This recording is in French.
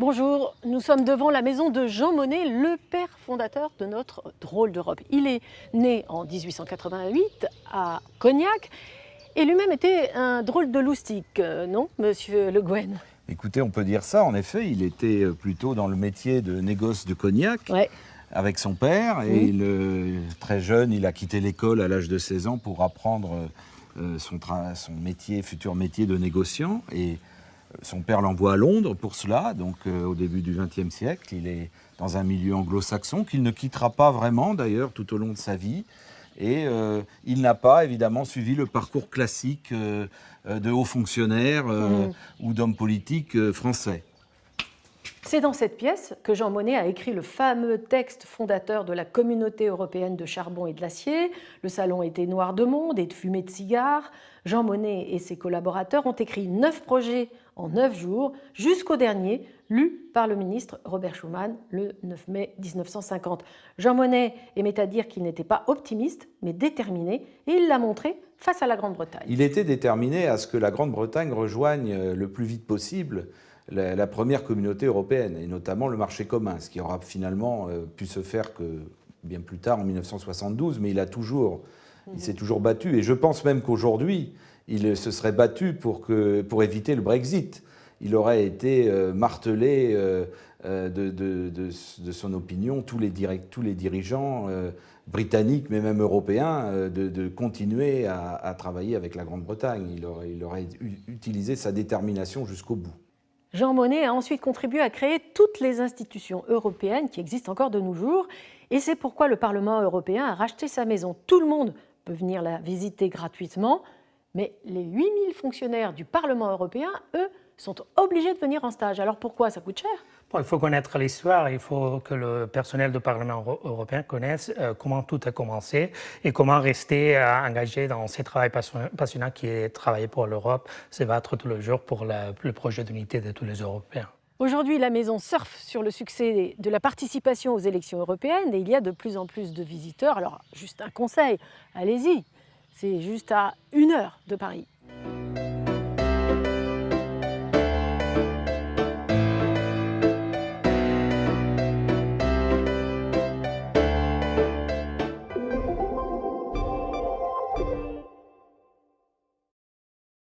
Bonjour, nous sommes devant la maison de Jean Monnet, le père fondateur de notre drôle d'Europe. Il est né en 1888 à Cognac et lui-même était un drôle de loustic, non, monsieur Le Guen? Écoutez, on peut dire ça, en effet, il était plutôt dans le métier de négoce de cognac avec son père. Et très jeune, il a quitté l'école à l'âge de 16 ans pour apprendre son métier, futur métier de négociant. Et son père l'envoie à Londres pour cela, donc au début du XXe siècle. Il est dans un milieu anglo-saxon qu'il ne quittera pas vraiment, d'ailleurs, tout au long de sa vie. Et il n'a pas, évidemment, suivi le parcours classique de haut fonctionnaire ou d'homme politique français. C'est dans cette pièce que Jean Monnet a écrit le fameux texte fondateur de la Communauté européenne de charbon et de l'acier. Le salon était noir de monde et de fumée de cigares. Jean Monnet et ses collaborateurs ont écrit 9 projets en 9 jours, jusqu'au dernier, lu par le ministre Robert Schuman le 9 mai 1950. Jean Monnet aimait à dire qu'il n'était pas optimiste, mais déterminé, et il l'a montré face à la Grande-Bretagne. Il était déterminé à ce que la Grande-Bretagne rejoigne le plus vite possible la première communauté européenne, et notamment le marché commun, ce qui aura finalement pu se faire que bien plus tard, en 1972, mais il s'est toujours battu. Et je pense même qu'aujourd'hui, il se serait battu pour éviter le Brexit. Il aurait été martelé de son opinion, tous les dirigeants britanniques, mais même européens, de continuer à travailler avec la Grande-Bretagne. Il aurait utilisé sa détermination jusqu'au bout. Jean Monnet a ensuite contribué à créer toutes les institutions européennes qui existent encore de nos jours. Et c'est pourquoi le Parlement européen a racheté sa maison. Tout le monde peut venir la visiter gratuitement, mais les 8000 fonctionnaires du Parlement européen, eux, sont obligés de venir en stage. Alors pourquoi? Ça coûte cher? Bon, il faut connaître l'histoire, il faut que le personnel du Parlement européen connaisse comment tout a commencé et comment rester engagé dans ce travail passionnant qui est travailler pour l'Europe, se battre tous les jours pour le projet d'unité de tous les Européens. Aujourd'hui, la maison surfe sur le succès de la participation aux élections européennes et il y a de plus en plus de visiteurs. Alors, juste un conseil, allez-y, c'est juste à 1 heure de Paris.